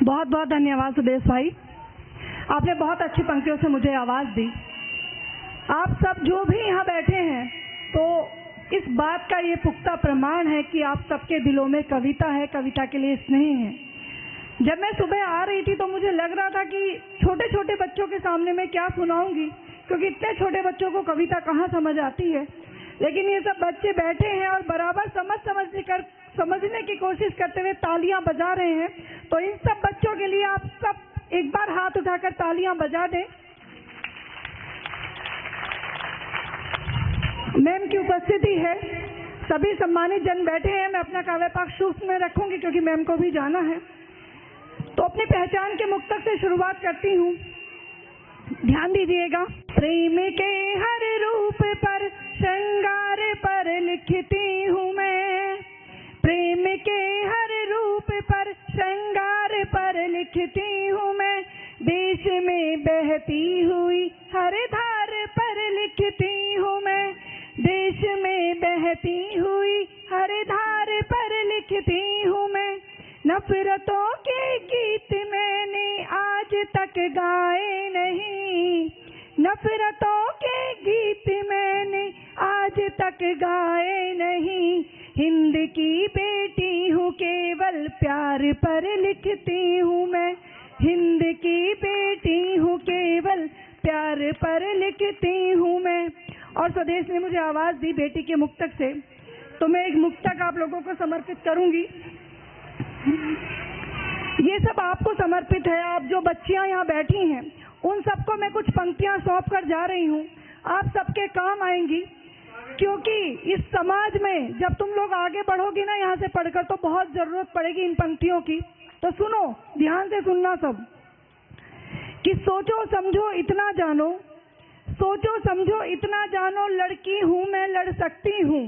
बहुत बहुत धन्यवाद सुदेश भाई, आपने बहुत अच्छी पंक्तियों से मुझे आवाज़ दी। आप सब जो भी यहाँ बैठे हैं तो इस बात का ये पुख्ता प्रमाण है कि आप सबके दिलों में कविता है, कविता के लिए स्नेह है। जब मैं सुबह आ रही थी तो मुझे लग रहा था कि छोटे छोटे बच्चों के सामने मैं क्या सुनाऊंगी, क्योंकि इतने छोटे बच्चों को कविता कहाँ समझ आती है। लेकिन ये सब बच्चे बैठे हैं और बराबर समझने की कोशिश करते हुए तालियां बजा रहे हैं। तो इन सब बच्चों के लिए आप सब एक बार हाथ उठाकर तालियां बजा दें। मैम की उपस्थिति है, सभी सम्मानित जन बैठे हैं। मैं अपना काव्य पाठ सूक्ष्म में रखूंगी क्योंकि मैम को भी जाना है। तो अपनी पहचान के मुक्तक से शुरुआत करती हूँ, ध्यान दीजिएगा। प्रेम के हर रूप पर श्रृंगार पर लिखती हूँ मैं, प्रेम के हर रूप पर श्रृंगार पर लिखती हूँ मैं, देश में बहती हुई हर धार पर लिखती हूँ मैं, देश में बहती हुई हर धार पर लिखती हूँ मैं। नफरतों के गीत मैंने आज तक गाए नहीं, नफरतों के गीत मैंने आज तक गाए नहीं, हिंद की बेटी हूँ केवल प्यार पर लिखती हूँ मैं, हिंद की बेटी हूँ केवल प्यार पर लिखती हूँ मैं। और स्वदेश ने मुझे आवाज़ दी बेटी के मुक्तक से, तो मैं एक मुक्तक आप लोगों को समर्पित करूंगी। ये सब आपको समर्पित है। आप जो बच्चियां यहाँ बैठी हैं उन सबको मैं कुछ पंक्तियां सौंप कर जा रही हूँ, आप सबके काम आएंगी। क्योंकि इस समाज में जब तुम लोग आगे बढ़ोगी ना यहाँ से पढ़कर, तो बहुत जरूरत पड़ेगी इन पंक्तियों की। तो सुनो, ध्यान से सुनना सब, कि सोचो समझो इतना जानो, सोचो समझो इतना जानो, लड़की हूँ मैं लड़ सकती हूँ,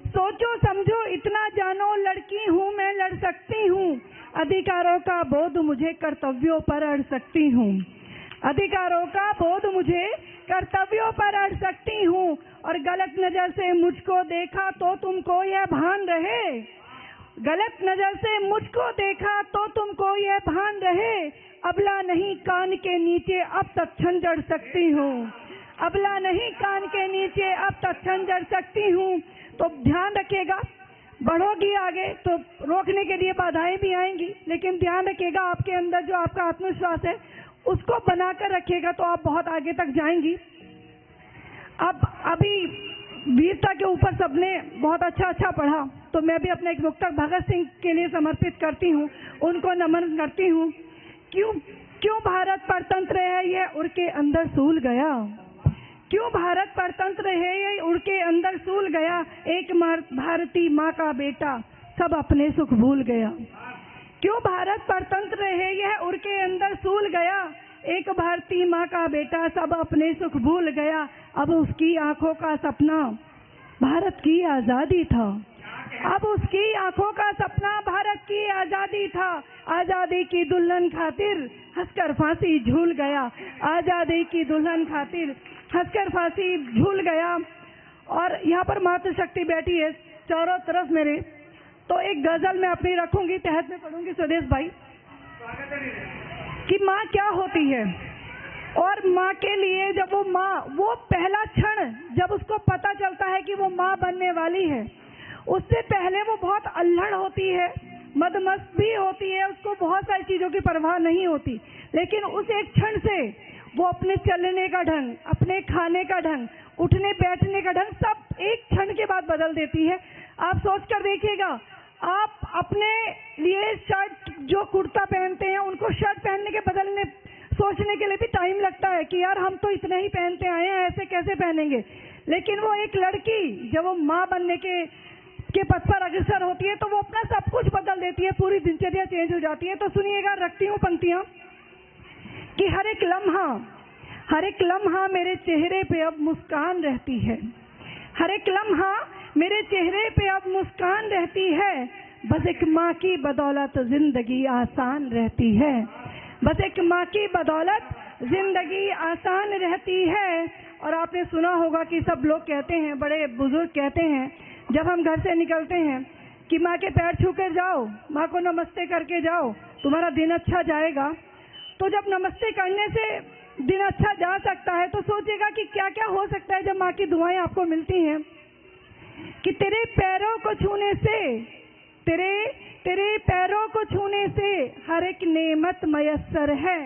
सोचो समझो इतना जानो, लड़की हूँ मैं लड़ सकती हूँ, अधिकारों का बोध मुझे कर्तव्यों पर अड़ सकती हूँ, अधिकारों का बोध मुझे कर्तव्यों पर अड़ सकती हूँ। और गलत नजर से मुझको देखा तो तुमको यह भान रहे, गलत नजर से मुझको देखा तो तुमको यह भान रहे, अबला नहीं कान के नीचे अब तत्क्षण जड़ सकती हूँ, अबला नहीं कान के नीचे अब तत्क्षण जड़ सकती हूँ। तो ध्यान रखिएगा, बढ़ोगी आगे तो रोकने के लिए बाधाएं भी आएंगी, लेकिन ध्यान रखिएगा आपके अंदर जो आपका आत्मविश्वास है उसको बनाकर रखिएगा तो आप बहुत आगे तक जाएंगी। अब अभी वीरता के ऊपर सबने बहुत अच्छा पढ़ा, तो मैं भी अपना एक मुक्तक भगत सिंह के लिए समर्पित करती हूँ, उनको नमन करती हूँ। क्यों भारत परतंत्र है ये उड़ के अंदर सूल गया, क्यों भारत परतंत्र है ये उड़ के अंदर सूल गया, एक भारती माँ का बेटा सब अपने सुख भूल गया, क्यों भारत परतंत्र है यह उड़ के अंदर सूल गया, एक भारतीय माँ का बेटा सब अपने सुख भूल गया। अब उसकी आंखों का सपना भारत की आजादी था, अब उसकी आंखों का सपना भारत की आजादी था, आजादी की दुल्हन खातिर हंसकर फांसी झूल गया, आजादी की दुल्हन खातिर हंसकर फांसी झूल गया। और यहाँ पर मातृशक्ति बैठी है चारों तरफ मेरे, तो एक गजल मैं अपनी रखूंगी, तहत में पढ़ूंगी स्वदेश भाई, कि माँ क्या होती है। और माँ के लिए जब वो पहला क्षण जब उसको पता चलता है कि वो माँ बनने वाली है, उससे पहले वो बहुत अल्हड़ होती है, मदमस्त भी होती है, उसको बहुत सारी चीजों की परवाह नहीं होती, लेकिन उस एक क्षण से वो अपने चलने का ढंग, अपने खाने का ढंग, उठने बैठने का ढंग सब एक क्षण के बाद बदल देती है। आप सोच कर देखिएगा, आप अपने लिए शर्ट जो कुर्ता पहनते हैं उनको शर्ट पहनने के बदलने सोचने के लिए भी टाइम लगता है कि यार हम तो इतना ही पहनते आए हैं, ऐसे कैसे पहनेंगे। लेकिन वो एक लड़की जब वो माँ बनने के पथ पर अग्रसर होती है तो वो अपना सब कुछ बदल देती है, पूरी दिनचर्या चेंज हो जाती है। तो सुनिएगा, रखती हूँ पंक्तियाँ, कि हर एक लम्हा मेरे चेहरे पे अब मुस्कान रहती है, हर एक लम्हा मेरे चेहरे पे अब मुस्कान रहती है, बस एक माँ की बदौलत जिंदगी आसान रहती है, बस एक माँ की बदौलत जिंदगी आसान रहती है। और आपने सुना होगा कि सब लोग कहते हैं, बड़े बुजुर्ग कहते हैं, जब हम घर से निकलते हैं कि माँ के पैर छू कर जाओ, माँ को नमस्ते करके जाओ, तुम्हारा दिन अच्छा जाएगा। तो जब नमस्ते करने से दिन अच्छा जा सकता है तो सोचेगा कि क्या क्या हो सकता है जब माँ की दुआएं आपको मिलती हैं। कि तेरे पैरों को छूने से, तेरे पैरों को छूने से हर एक नेमत मयस्सर है।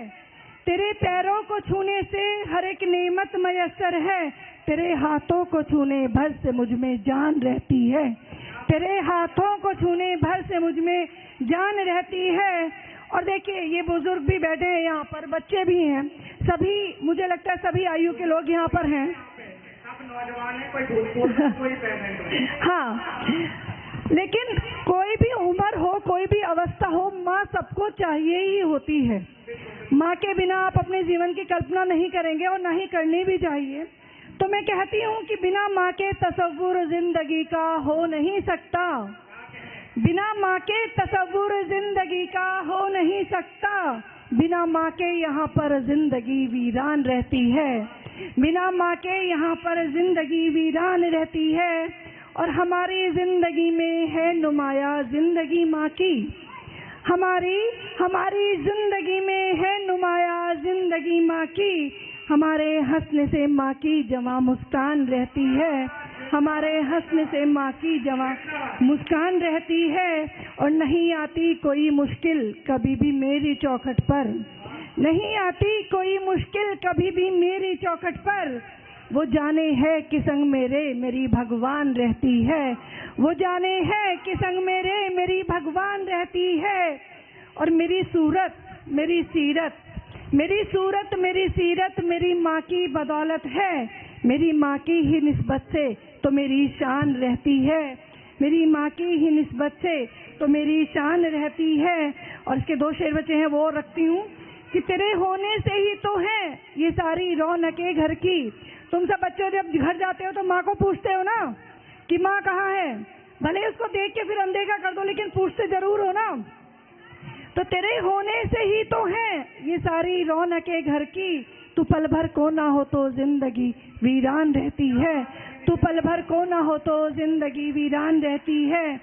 तेरे पैरों को छूने से हर एक नेमत मयस्सर है। तेरे हाथों को छूने भर से मुझ में जान रहती है। तेरे हाथों को छूने भर से मुझ में जान रहती है। और देखिए ये बुजुर्ग भी बैठे हैं यहाँ पर, बच्चे भी हैं, सभी मुझे लगता है सभी आयु के लोग यहाँ पर हैं। हाँ, लेकिन कोई भी उम्र हो, कोई भी अवस्था हो, माँ सबको चाहिए ही होती है। माँ के बिना आप अपने जीवन की कल्पना नहीं करेंगे और ना ही करनी भी चाहिए। तो मैं कहती हूँ कि बिना माँ के तसव्वुर जिंदगी का हो नहीं सकता। बिना माँ के तसव्वुर जिंदगी का हो नहीं सकता। बिना माँ के यहाँ पर जिंदगी वीरान रहती है। बिना माँ के यहाँ पर जिंदगी वीरान रहती है। और हमारी जिंदगी में है नुमाया जिंदगी माँ की। हमारी जिंदगी में है नुमाया जिंदगी माँ की। हमारे हंसने से माँ की जवां मुस्कान रहती है। हमारे हंसने से माँ की जवां मुस्कान रहती है। और नहीं आती कोई मुश्किल कभी भी मेरी चौखट पर। नहीं आती कोई मुश्किल कभी भी मेरी चौखट पर। वो जाने है कि संग मेरी भगवान रहती है। वो जाने है कि संग मेरी भगवान रहती है। और मेरी सूरत मेरी सीरत मेरी माँ की बदौलत है। मेरी माँ की ही निस्बत से तो मेरी शान रहती है। मेरी माँ की ही निस्बत से तो मेरी शान रहती है। और इसके 2 शेर बचे हैं, वो रखती हूँ कि तेरे होने से ही तो है ये सारी रौनकें घर की। तुम सब बच्चों जब घर जाते हो तो माँ को पूछते हो ना कि माँ कहाँ है। भले उसको देख के फिर अनदेखा कर दो, लेकिन पूछते जरूर हो ना। तो तेरे होने से ही तो है ये सारी रौनकें घर की। तू पल भर को ना हो तो जिंदगी वीरान रहती है। तू पल भर को ना हो तो जिंदगी वीरान रहती है।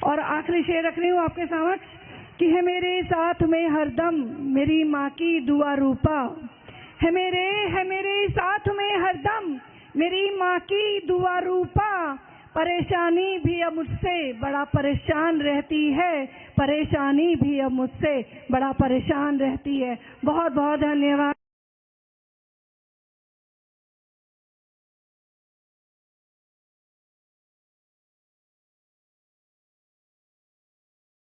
और आखिरी शेर रख रही हूँ आपके समक्ष कि है मेरे साथ में हरदम मेरी माँ की दुआ रूपा। है मेरे साथ में हरदम मेरी माँ की दुआ रूपा। परेशानी भी अब मुझसे बड़ा परेशान रहती है। परेशानी भी अब मुझसे बड़ा परेशान रहती है। बहुत बहुत धन्यवाद।